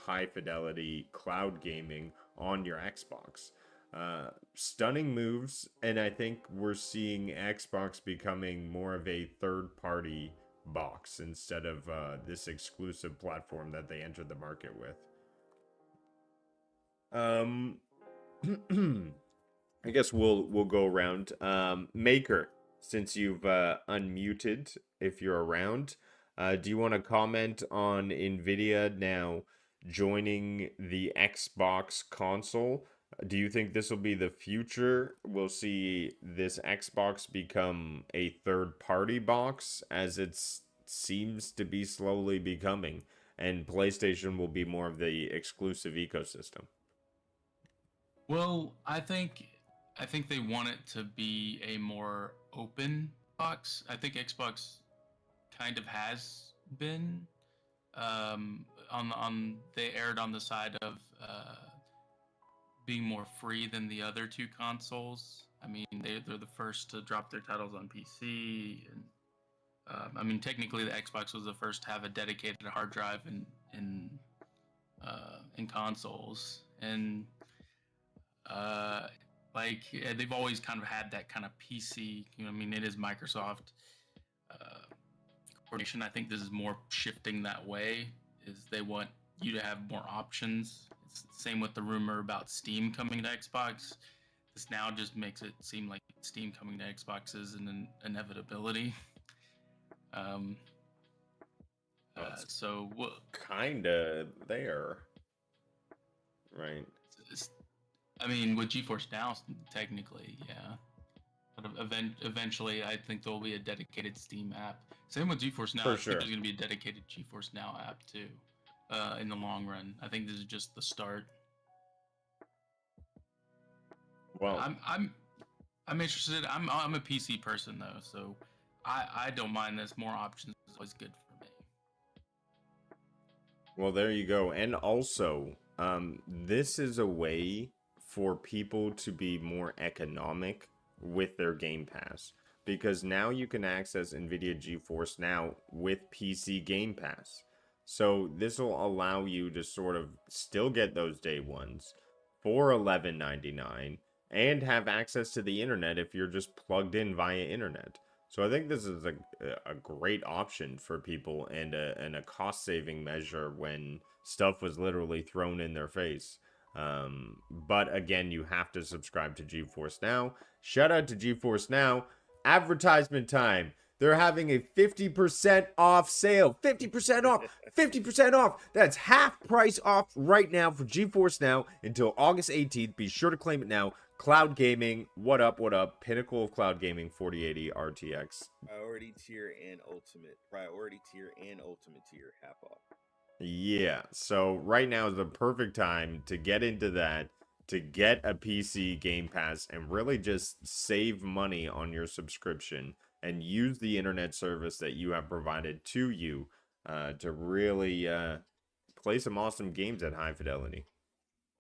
high fidelity cloud gaming on your Xbox. Stunning moves, and I think we're seeing Xbox becoming more of a third party box instead of this exclusive platform that they entered the market with. I guess we'll go around. Maker, since you've unmuted, if you're around, do you want to comment on Nvidia now joining the Xbox console? Do you think this will be the future? We'll see this Xbox become a third-party box as it seems to be slowly becoming, and PlayStation will be more of the exclusive ecosystem. Well, I think they want it to be a more open box. I think Xbox kind of has been they erred on the side of being more free than the other two consoles. I mean, they're the first to drop their titles on PC, and I mean, technically, the Xbox was the first to have a dedicated hard drive in consoles, and they've always kind of had that kind of PC. I mean, it is Microsoft coordination. I think this is more shifting that way. Is they want you to have more options. It's the same with the rumor about Steam coming to Xbox. This now just makes it seem like Steam coming to Xbox is an inevitability. So kinda there, right? I mean, with GeForce Now, technically, yeah. But eventually, I think there will be a dedicated Steam app. Same with GeForce Now. For I sure. think there's going to be a dedicated GeForce Now app too. In the long run, I think this is just the start. Well, I'm interested. I'm a PC person though, so I don't mind this. More options is always good for me. well, there you go. And also, this is a way for people to be more economic with their Game Pass, because now you can access Nvidia GeForce Now with PC Game Pass. So this will allow you to sort of still get those day ones for $11.99 and have access to the internet if you're just plugged in via internet. So I think this is a great option for people, and a cost saving measure when stuff was literally thrown in their face. But again, you have to subscribe to GeForce Now. Shout out to GeForce Now. Advertisement time. They're having a 50% off sale. 50% off. 50% off. That's half price off right now for GeForce Now until August 18th. Be sure to claim it now. Cloud Gaming, what up, what up? Pinnacle of Cloud Gaming, 4080 RTX. Priority tier and ultimate. Priority tier and ultimate tier, half off. Yeah, so right now is the perfect time to get into that, to get a PC Game Pass and really just save money on your subscription and use the internet service that you have provided to you to really play some awesome games at high fidelity.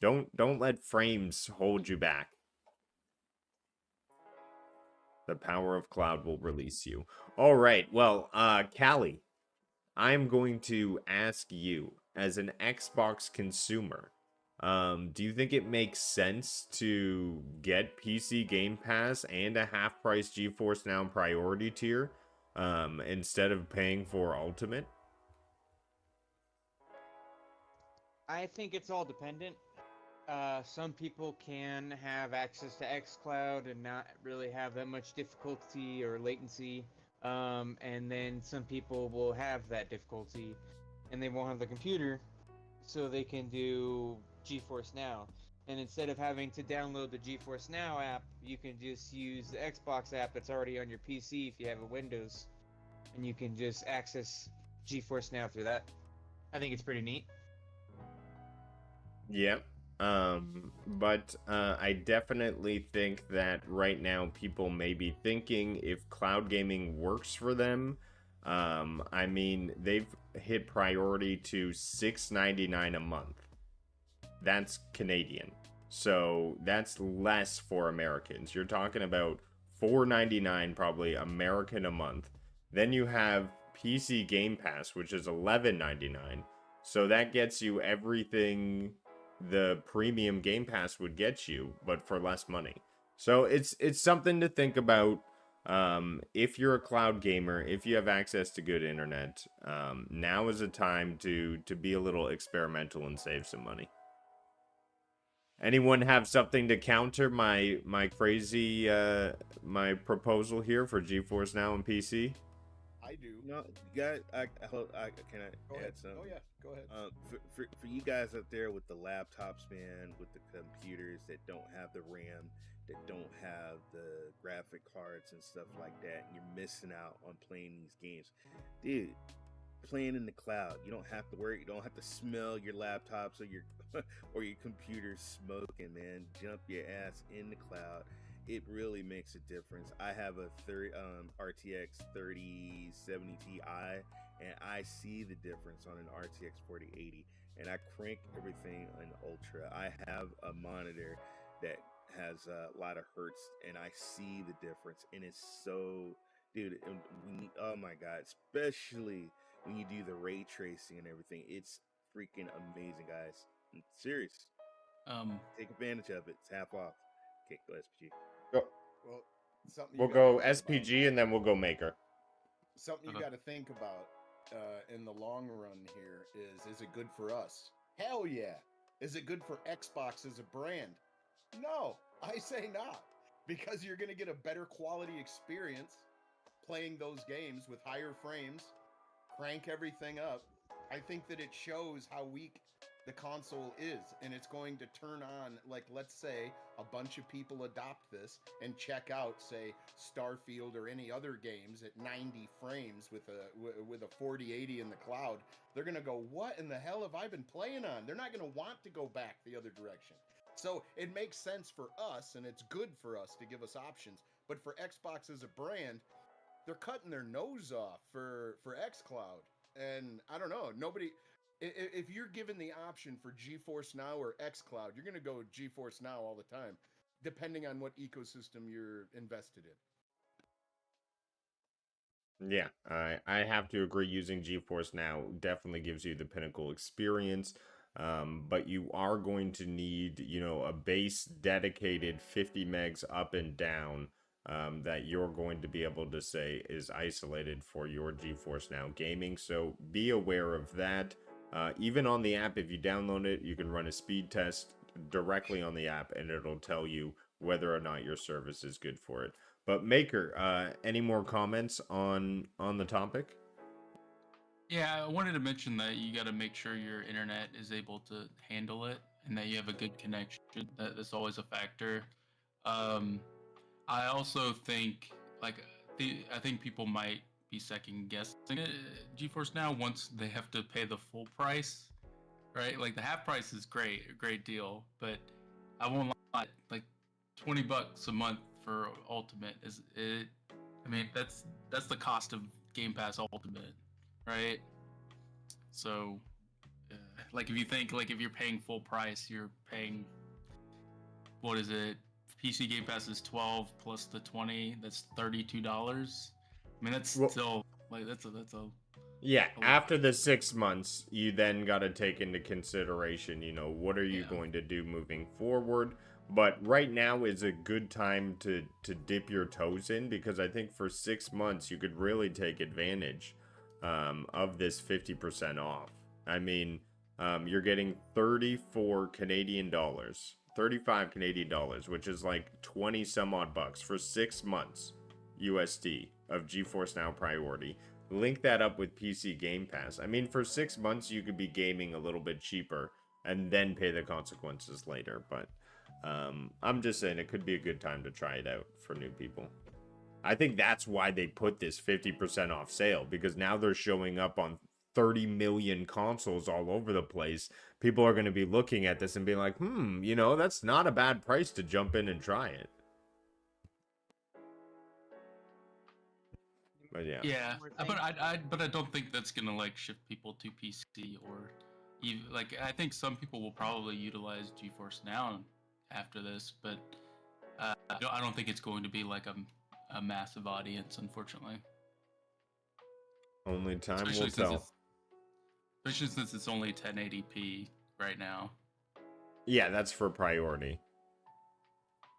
Don't let frames hold you back. The power of cloud will release you. All right, well, Callie, I'm going to ask you, as an Xbox consumer, do you think it makes sense to get PC Game Pass and a half-price GeForce Now priority tier instead of paying for Ultimate? I think it's all dependent. Some people can have access to xCloud and not really have that much difficulty or latency. And then some people will have that difficulty and they won't have the computer, so they can do GeForce Now. And instead of having to download the GeForce Now app, you can just use the Xbox app that's already on your PC if you have a Windows, and you can just access GeForce Now through that. I think it's pretty neat. Yeah. But I definitely think that right now people may be thinking if cloud gaming works for them. I mean, they've hit priority to $6.99 a month. That's Canadian. So that's less for Americans. You're talking about $4.99 probably American a month. Then you have PC Game Pass, which is $11.99. So that gets you everything the premium Game Pass would get you, but for less money. So it's something to think about. If you're a cloud gamer, if you have access to good internet, now is a time to be a little experimental and save some money. Anyone have something to counter my crazy my proposal here for GeForce Now and PC? I do. No, you guys, can I Go add ahead. something? Oh yeah, go ahead. For you guys out there with the laptops, man, with the computers that don't have the RAM, that don't have the graphic cards and stuff like that, and you're missing out on playing these games, dude. Playing in the cloud, you don't have to worry. You don't have to smell your laptops or your or your computer smoking, man. Jump your ass in the cloud. It really makes a difference. I have a RTX 3070 Ti, and I see the difference on an RTX 4080. And I crank everything on ultra. I have a monitor that has a lot of hertz, and I see the difference. And it's so, dude. Oh my god, especially when you do the ray tracing and everything, it's freaking amazing, guys. I'm serious. Take advantage of it. It's half off. Okay, go SPG. Go. Well, something We'll you go gotta think about. SPG and then we'll go Maker. Something you got to think about in the long run here is it good for us? Hell yeah. Is it good for Xbox as a brand? No, I say not. Because you're going to get a better quality experience playing those games with higher frames, crank everything up. I think that it shows how weak the console is, and it's going to turn on, like, let's say a bunch of people adopt this and check out, say, Starfield or any other games at 90 frames with a 4080 in the cloud. They're going to go, what in the hell have I been playing on? They're not going to want to go back the other direction. So it makes sense for us, and it's good for us to give us options. But for Xbox as a brand, they're cutting their nose off for xCloud. And I don't know, nobody, if you're given the option for GeForce Now or xCloud, you're going to go GeForce Now all the time, depending on what ecosystem you're invested in. Yeah, I have to agree. Using GeForce Now definitely gives you the pinnacle experience, but you are going to need, a base dedicated 50 megs up and down that you're going to be able to say is isolated for your GeForce Now gaming. So be aware of that. Even on the app, if you download it, you can run a speed test directly on the app, and it'll tell you whether or not your service is good for it. But Maker, any more comments on the topic? Yeah, I wanted to mention that you got to make sure your internet is able to handle it and that you have a good connection. That's always a factor. I also think, like, I think people might be second guessing it. GeForce Now, once they have to pay the full price, right? Like the half price is great, a great deal, but I won't lie, like $20 a month for Ultimate is it. I mean, that's the cost of Game Pass Ultimate, right? So, like if you think like if you're paying full price, you're paying, what is it? PC Game Pass is 12 plus the 20. That's $32. I mean, that's still like that's a yeah. After the 6 months, you then got to take into consideration, what are you going to do moving forward. But right now is a good time to dip your toes in, because I think for 6 months you could really take advantage of this 50% off. I mean, you're getting 34 Canadian dollars, 35 Canadian dollars, which is like 20 some odd bucks for 6 months USD of GeForce Now Priority. Link that up with PC Game Pass. I mean, for 6 months you could be gaming a little bit cheaper and then pay the consequences later, but I'm just saying it could be a good time to try it out for new people. I think that's why they put this 50% off sale, because now they're showing up on 30 million consoles all over the place. People are going to be looking at this and be like, that's not a bad price to jump in and try it. But yeah. Yeah, but I don't think that's gonna like shift people to PC or even like I think some people will probably utilize GeForce Now after this, but I don't think it's going to be like a massive audience, unfortunately. Only time will tell. Especially since it's only 1080p right now. Yeah, that's for priority.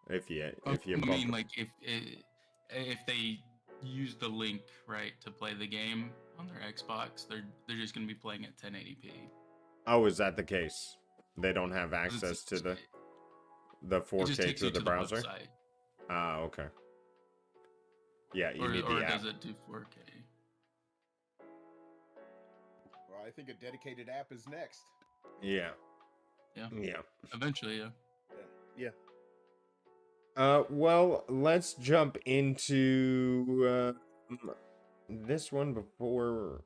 If you I bump mean, it. like if they use the link right to play the game on their Xbox, they're just gonna be playing at 1080p. Oh, is that the case? They don't have 'Cause access to the it just 4K takes through you the to the browser? website, Ah, okay. Yeah, you or need the app. does it do 4K? Well, I think a dedicated app is next. Yeah. Yeah. Yeah. Eventually, yeah. Yeah. Well, let's jump into this one before